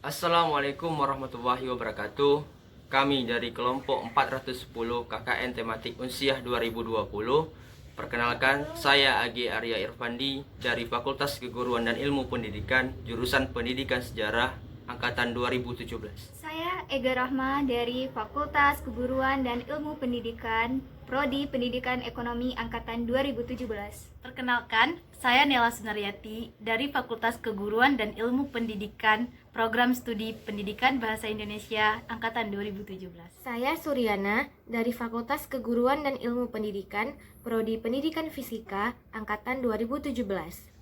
Assalamualaikum warahmatullahi wabarakatuh. Kami dari kelompok 410 KKN Tematik Unsiah 2020. Perkenalkan, saya Agi Arya Irfandi dari Fakultas Keguruan dan Ilmu Pendidikan, jurusan Pendidikan Sejarah, angkatan 2017. Saya Ega Rahma dari Fakultas Keguruan dan Ilmu Pendidikan, Prodi Pendidikan Ekonomi angkatan 2017. Perkenalkan, saya Nela Sunaryati dari Fakultas Keguruan dan Ilmu Pendidikan, Program Studi Pendidikan Bahasa Indonesia angkatan 2017. Saya Suryana dari Fakultas Keguruan dan Ilmu Pendidikan, Prodi Pendidikan Fisika angkatan 2017.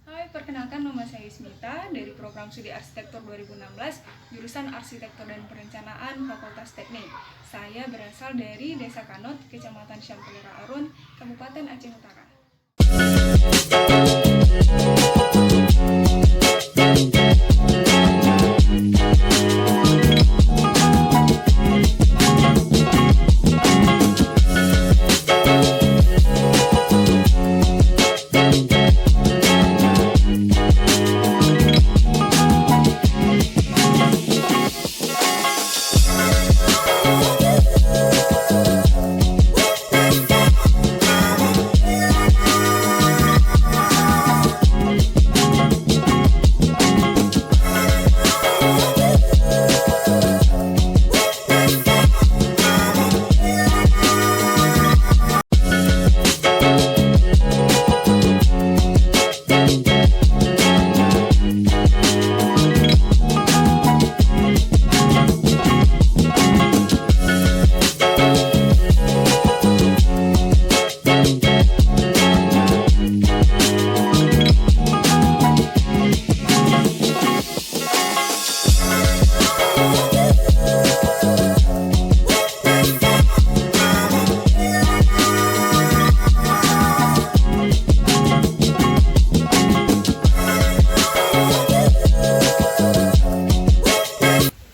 Hai, perkenalkan nama saya Ismita dari Program Studi Arsitektur 2016, jurusan Arsitektur dan Perencanaan Fakultas Teknik. Saya berasal dari Desa Kanot, Kecamatan Syampulira Arun, Kabupaten Aceh Utara.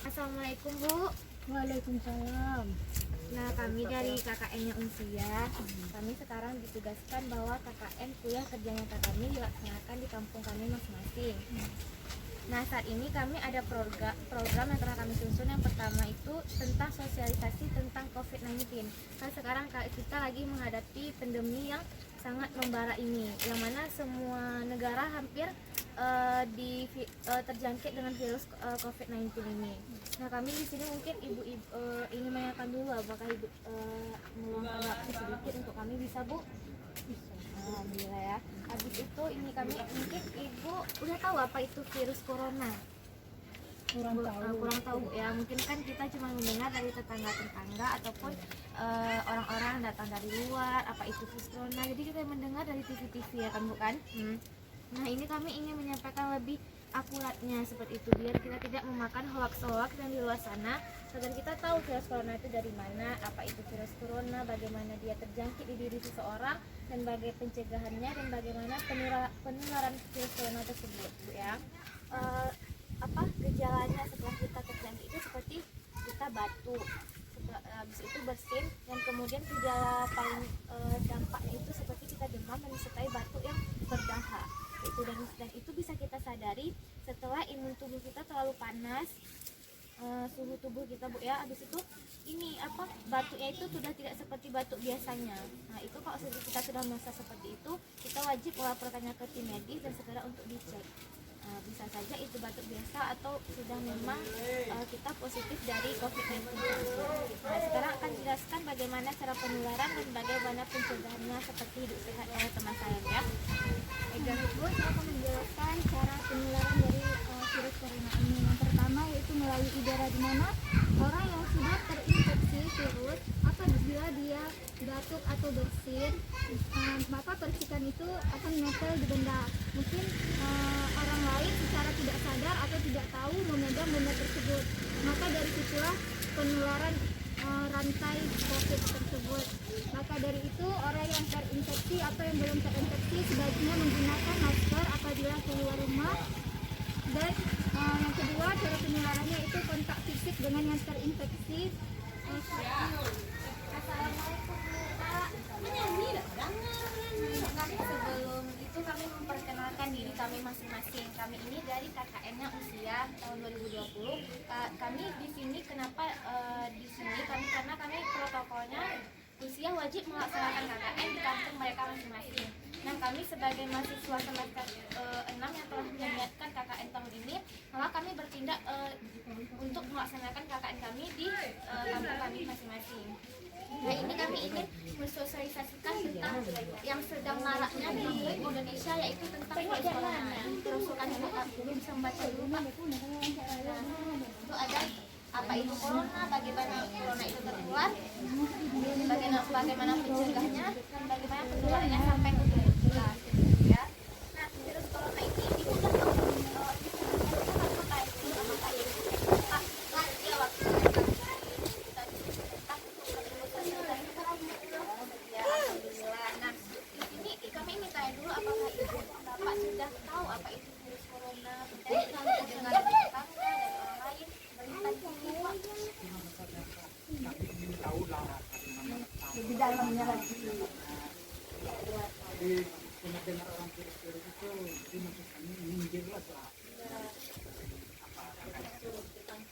Assalamualaikum Bu. Waalaikumsalam. Nah, kami dari KKN-nya Unsiah, kami sekarang ditugaskan bahwa KKN kuliah kerja nyata kami dilaksanakan di kampung kami masing-masing. Nah, saat ini kami ada program yang telah kami susun. Yang pertama itu tentang sosialisasi tentang COVID-19. Kan sekarang kita lagi menghadapi pandemi yang sangat membara ini, yang mana semua negara hampir terjangkit dengan virus COVID-19 ini. Nah, kami di sini mungkin ibu ingin menanyakan dulu apakah ibu meluangkan waktu sedikit untuk kami, bisa Bu? Bisa. Alhamdulillah ya. Habis itu ini kami mungkin ibu udah tahu apa itu virus corona? Kurang tahu ya. Mungkin kan kita cuma mendengar dari tetangga-tetangga ataupun orang-orang yang datang dari luar apa itu virus corona. Jadi kita mendengar dari TV-TV ya kan bukan? Nah, ini kami ingin menyampaikan lebih akuratnya seperti itu biar kita tidak memakan hoax-hoax yang di luar sana, agar kita tahu virus corona itu dari mana, apa itu virus corona, bagaimana dia terjangkit di diri seseorang, dan bagaimana pencegahannya dan bagaimana penularan virus corona tersebut, Bu ya. Gejalanya setelah kita terjangkit itu seperti kita batuk, habis itu bersin, dan kemudian gejala paling dampaknya itu seperti kita demam dan disertai batuk yang berdahak. Dan itu bisa kita sadari setelah imun tubuh kita terlalu panas, suhu tubuh kita Bu ya. Habis itu ini batuknya itu sudah tidak seperti batuk biasanya. Nah, itu kalau kita sudah merasa seperti itu, kita wajib melaporkannya ke tim medis dan segera untuk dicek. Bisa saja itu batuk biasa atau sudah memang kita positif dari COVID-19. Nah, sekarang akan jelaskan bagaimana cara penularan dan bagaimana pencegahannya seperti hidup sehat oleh teman saya ya. Bu, saya akan menjelaskan cara penularan dari virus corona ini. Yang pertama yaitu melalui udara, di mana orang yang sudah terinfeksi virus apabila dia batuk atau bersin, maka percikan itu akan menempel di benda. Mungkin orang lain secara tidak sadar atau tidak tahu memegang benda tersebut. Maka dari situlah penularan rantai COVID tersebut. Maka dari itu orang yang terinfeksi atau yang belum terinfeksi sebaiknya menggunakan masker apabila keluar rumah. Dan yang kedua, cara penularannya itu kontak fisik dengan yang terinfeksi. Assalamualaikum Pak. Sebelum itu kami memperkenalkan diri kami masing-masing. Kami ini dari KKN-nya usia tahun 2020. Kami di sini kenapa di sini karena kami protokolnya usia wajib melaksanakan KKN di kampung mereka masing-masing. Nah, kami sebagai mahasiswa semester 6 yang telah meniatkan KKN tahun ini, maka kami bertindak untuk melaksanakan KKN kami di kampung kami masing-masing. Nah, ini kami ingin mensosialisasikan tentang yang sedang maraknya di Indonesia, yaitu tentang virus corona. Terus kami bisa membaca dulu, Pak. Nah, itu ada apa itu corona, bagaimana corona itu tertular, bagaimana mencegahnya, dan bagaimana penularannya sampai ke tubuh kita. Ya. Nah, virus corona ini sudah sudah tahu apa itu virus corona, dan kalau dengar dari tetangga dari orang lain, berita dulu, Pak. Lebih dalamnya lagi.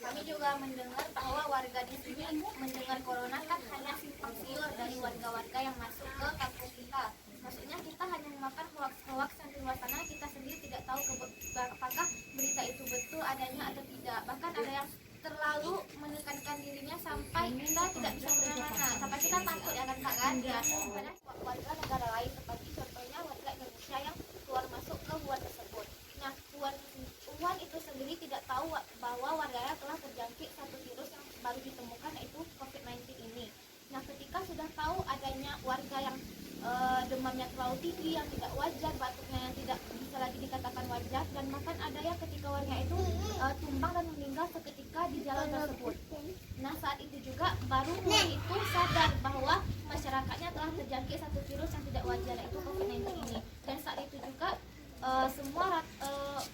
Kami juga mendengar bahwa warga di sini mendengar corona kan hanya simpang siur dari warga-warga yang masuk ke kampung kita. Maksudnya kita hanya memakan hoax-hoax yang di luar sana, kita sendiri tidak tahu apakah berita itu betul adanya atau tidak. Bahkan ada yang terlalu menekankan dirinya sampai kita tidak bisa kemana-mana, sampai kita takut ya kan ya. Padahal warga negara lain seperti contohnya warga Indonesia yang keluar masuk ke Wuhan tersebut. Nah, Wuhan itu sendiri tidak tahu bahwa warganya telah terjangkit satu virus yang baru ditemukan, yaitu COVID-19 ini. Nah, ketika sudah tahu adanya warga yang demamnya terlalu tinggi, yang tidak wajar, batuknya yang tidak bisa lagi dikatakan wajar, dan bahkan ada yang ketika warga itu tumbang dan meninggal seketika di jalan tersebut. Nah, saat itu juga baru mulai itu sadar bahwa masyarakatnya telah terjangkit satu virus yang tidak wajar, yaitu COVID-19 ini. Dan saat itu juga semua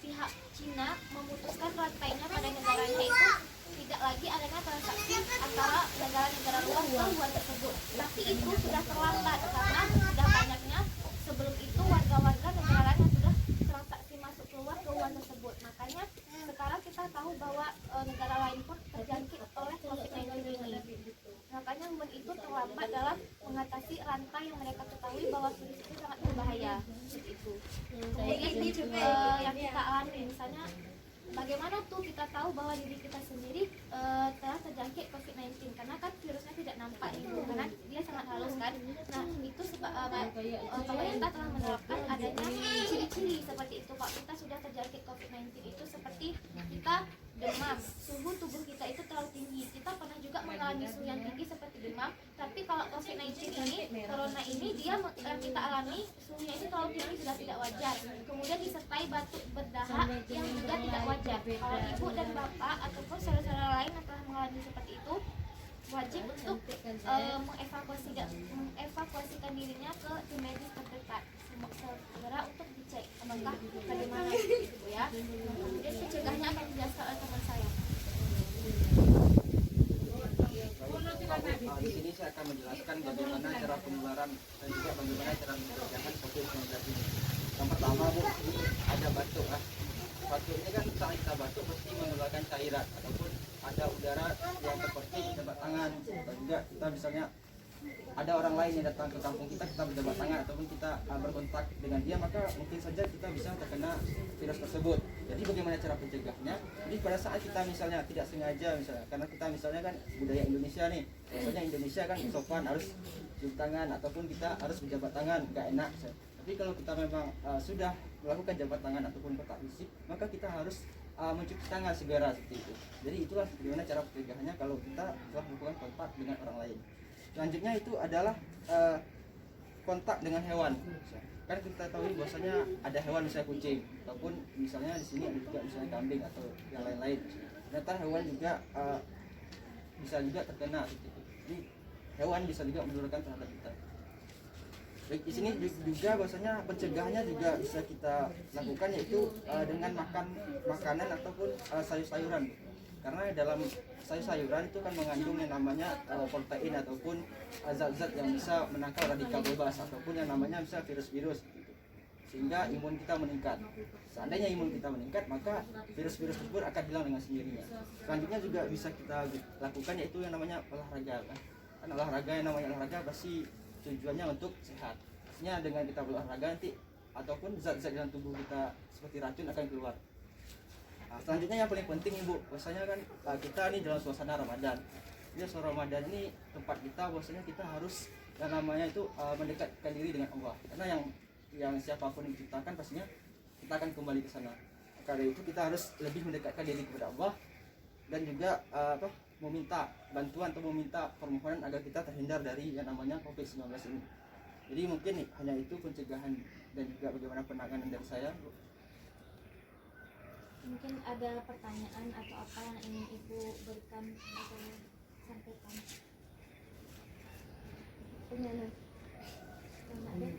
pihak Cina memutuskan rantainya pada negaranya itu tidak lagi adanya transaksi antara negara-negara luar ke Wuhan tersebut. Tapi itu sudah terlambat karena sudah banyaknya sebelum itu warga-warga negara lain yang sudah transaksi masuk keluar ke Wuhan tersebut. Makanya sekarang kita tahu bahwa negara lain pun terjangkit oleh COVID-19 ini. Makanya Wuhan itu terlambat dalam mengatasi rantai yang mereka ketahui bahwa virus itu sangat berbahaya. Itu. Kemudian yang kita alami misalnya, bagaimana tuh kita tahu bahwa diri kita sendiri telah terjangkit COVID-19, karena kan virusnya tidak nampak itu, karena dia sangat halus kan. Nah, itu pemerintah telah menerapkan adanya ciri-ciri seperti itu, Pak. Kita sudah terjangkit COVID-19 itu seperti kita demam, suhu tubuh kita itu terlalu tinggi. Kita pernah juga mengalami suhu yang tinggi seperti demam, tapi kalau COVID-19 ini, corona ini, dia yang kita alami suhunya itu terlalu tinggi, sudah tidak wajar. Kemudian disertai batuk berdahak yang juga tidak wajar. Kalau ibu dan bapak ataupun saudara-saudara lain yang telah mengalami seperti itu, wajib untuk mengevakuasikan dirinya ke tim medis terdekat segera untuk dicek apakah bagaimana itu ya. Kemudian pencegahnya akan dijelaskan oleh teman saya. Di sini saya akan menjelaskan bagaimana cara penularan dan juga bagaimana cara menjaga COVID-19 ini. Yang pertama, Bu, ada batuk. Batuk ini kan saat kita batuk pasti mengeluarkan cairan ataupun ada udara yang seperti berjabat tangan, atau juga kita misalnya ada orang lain yang datang ke kampung kita berjabat tangan ataupun kita berkontak dengan dia, maka mungkin saja kita bisa terkena virus tersebut. Jadi bagaimana cara pencegahnya? Jadi pada saat kita misalnya tidak sengaja, misalnya karena kita misalnya kan budaya Indonesia nih, biasanya Indonesia kan sopan harus cium tangan ataupun kita harus berjabat tangan, nggak enak. Tapi kalau kita memang sudah melakukan jabat tangan ataupun kontak fisik, maka kita harus mencuci tangan segera seperti itu. Jadi itulah bagaimana cara pencegahannya kalau kita telah melakukan kontak dengan orang lain. Selanjutnya itu adalah kontak dengan hewan. Kan kita tahu bahwasanya ada hewan misalnya kucing ataupun misalnya di sini ada juga misalnya kambing atau yang lain-lain. Ternyata hewan juga bisa juga terkena seperti itu. Jadi hewan bisa juga menularkan terhadap kita. Di sini juga bahwasanya pencegahannya juga bisa kita lakukan, yaitu dengan makan makanan ataupun sayur-sayuran. Karena dalam sayur-sayuran itu kan mengandung yang namanya protein ataupun zat-zat yang bisa menangkal radikal bebas ataupun yang namanya bisa virus-virus gitu. sehingga imun kita meningkat. Seandainya imun kita meningkat, maka virus-virus tersebut akan hilang dengan sendirinya. Selanjutnya juga bisa kita lakukan yaitu yang namanya olahraga. Kan olahraga, yang namanya olahraga pasti tujuannya untuk sehat. Artinya dengan kita berolahraga nanti ataupun zat-zat dalam tubuh kita seperti racun akan keluar. Nah, selanjutnya yang paling penting Ibu, bahwasanya kan kita ini dalam suasana Ramadan. Jadi suasana Ramadan ini tempat kita, bahwasanya kita harus yang namanya itu mendekatkan diri dengan Allah. Karena yang siapapun yang diciptakan pastinya kita akan kembali ke sana. Karena itu kita harus lebih mendekatkan diri kepada Allah dan juga meminta bantuan atau meminta permohonan agar kita terhindar dari yang namanya COVID-19 ini. Jadi mungkin hanya itu pencegahan dan juga bagaimana penanganan dari saya. Mungkin ada pertanyaan atau apa yang ingin Ibu berikan atau sampaikan?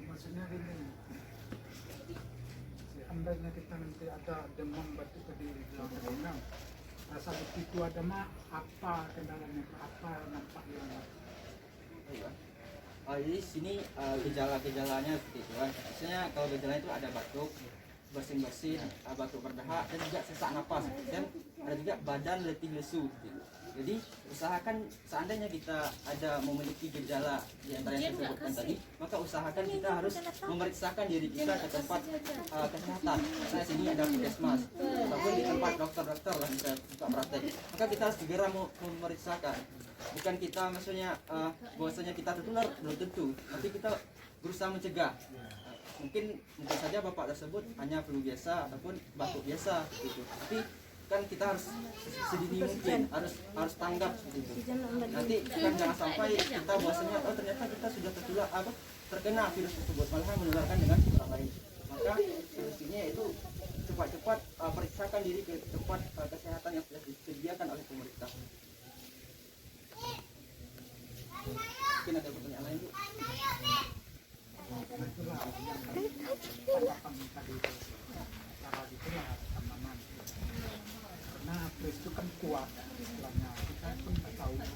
Maksudnya gini, seandainya kita nanti ada demam batuk berdiri dalam renang, rasa begitu ada mah apa kendalanya, apa nampaknya? Jadi sini gejala-gejalanya seperti itu kan. Biasanya kalau gejalanya itu ada batuk, bersin-bersin, batuk berdahak, dan juga sesak napas, dan ada juga badan letih lesu gitu. Jadi usahakan seandainya kita ada memiliki gejala di antara yang saya sebutkan tadi, maka usahakan kita harus memeriksakan diri kita ke tempat kesehatan. Misalnya sini ada puskesmas ataupun di tempat dokter-dokter lah bisa buka praktek. Maka kita harus segera memeriksakan. Bukan kita maksudnya bahwasanya kita tertular, belum tentu, tapi kita berusaha mencegah. Mungkin saja bapak tersebut hanya flu biasa ataupun batuk biasa gitu. Tapi kan kita harus sedini mungkin harus tanggap seperti itu. Nanti kan jangan sampai kita bahwasanya ternyata kita sudah terkena virus tersebut, malahan menularkan dengan orang lain. Maka solusinya itu cepat-cepat periksakan diri ke tempat kesehatan yang sudah disediakan oleh pemerintah. Mungkin ada pertanyaan lain, Bu? Itulah yang harapan tadi itu, cara itulah tanaman. Karena virus itu kan kuat istilahnya, kita pun tak tahu ya.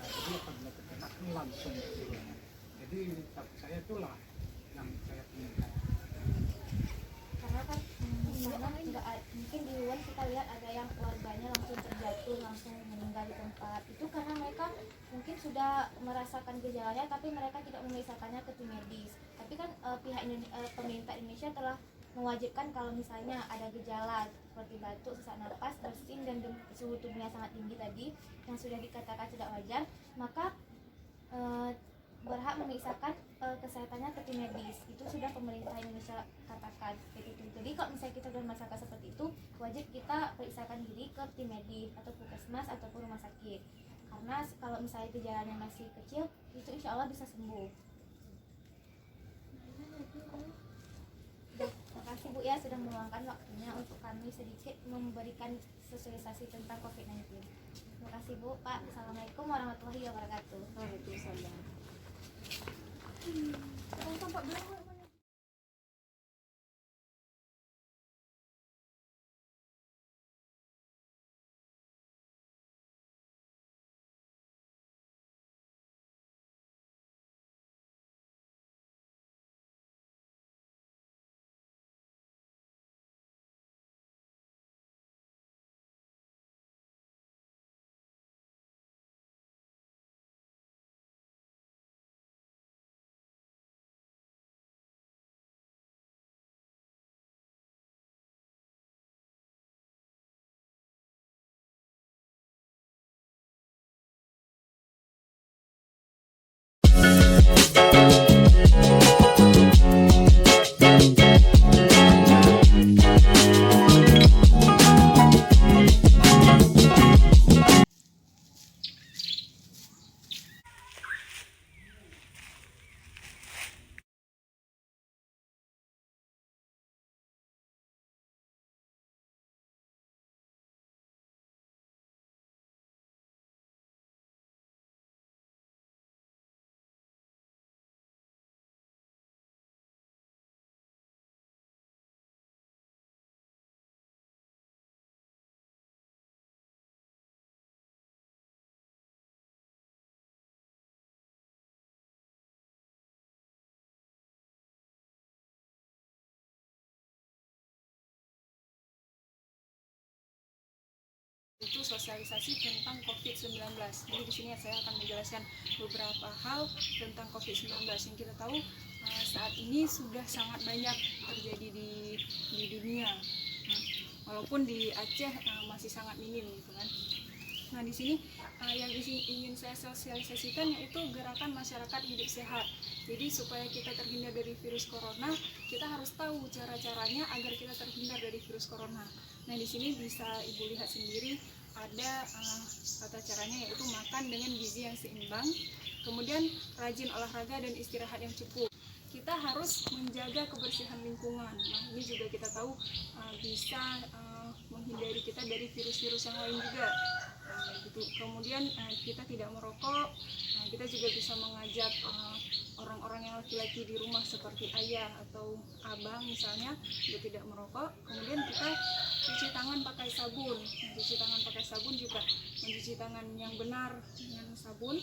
Jadi apabila kita kena langsung istilahnya. Jadi takut saya itulah yang saya inginkan. Karena kan mungkin di luar kita lihat ada yang warganya langsung terjatuh, langsung meninggal di tempat. Itu karena mereka mungkin sudah merasakan gejalanya tapi mereka tidak memeriksakannya ke tim medis. Tapi kan pemerintah Indonesia telah mewajibkan kalau misalnya ada gejala seperti batuk, sesak napas, bersin dan suhu tubuhnya sangat tinggi tadi yang sudah dikatakan tidak wajar, maka berhak memeriksakan kesehatannya ke tim medis. Itu sudah pemerintah Indonesia katakan seperti itu. Jadi kalau misalnya kita sudah merasakan seperti itu, wajib kita periksakan diri ke tim medis atau puskesmas ataupun rumah sakit. Karena kalau misalnya gejalanya masih kecil, itu insya Allah bisa sembuh. Terima kasih Bu ya sudah meluangkan waktunya untuk kami sedikit memberikan sosialisasi tentang COVID-19. Terima kasih Bu, Pak. Assalamualaikum warahmatullahi wabarakatuh. Waalaikumsalam. Itu sosialisasi tentang COVID-19. Jadi di sini saya akan menjelaskan beberapa hal tentang COVID-19 yang kita tahu saat ini sudah sangat banyak terjadi di dunia. Walaupun di Aceh masih sangat minim gitu kan. Nah, di sini yang ingin saya sosialisasikan yaitu gerakan masyarakat hidup sehat. Jadi supaya kita terhindar dari virus corona, kita harus tahu cara-caranya agar kita terhindar dari virus corona. Nah, di sini bisa Ibu lihat sendiri ada tata caranya, yaitu makan dengan gizi yang seimbang, kemudian rajin olahraga dan istirahat yang cukup. Kita harus menjaga kebersihan lingkungan. Nah, ini juga kita tahu bisa menghindari kita dari virus-virus yang lain juga. Gitu. Kemudian kita tidak merokok. Kita juga bisa mengajak orang-orang yang laki-laki di rumah seperti ayah atau abang misalnya untuk tidak merokok. Kemudian kita cuci tangan pakai sabun. Cuci tangan pakai sabun juga mencuci tangan yang benar dengan sabun.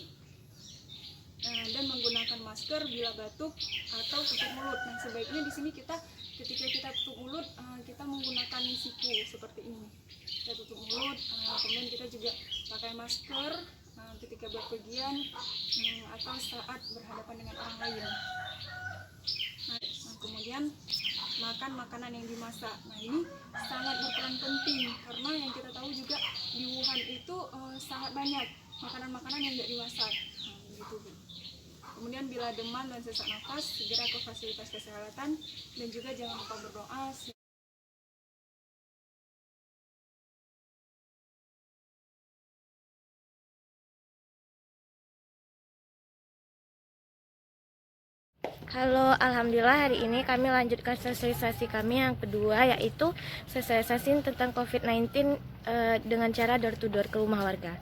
Dan menggunakan masker bila batuk atau tutup mulut. Nah, sebaiknya di sini ketika kita tutup mulut, kita menggunakan siku seperti ini. Kita tutup mulut, kemudian kita juga pakai masker ketika berpergian atau saat berhadapan dengan orang lain. Nah, kemudian makan makanan yang dimasak. Nah, ini sangat berperan penting karena yang kita tahu juga di Wuhan itu sangat banyak makanan-makanan yang tidak dimasak. Nah, begitu. Kemudian bila demam dan sesak nafas, segera ke fasilitas kesehatan dan juga jangan lupa berdoa. Halo, alhamdulillah hari ini kami lanjutkan sosialisasi kami yang kedua, yaitu sosialisasi tentang COVID-19 dengan cara door to door ke rumah warga.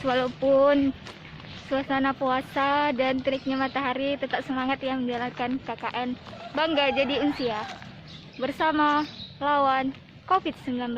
Walaupun suasana puasa dan teriknya matahari, tetap semangat yang menjalankan KKN Bangga Jadi Unsia bersama lawan COVID-19.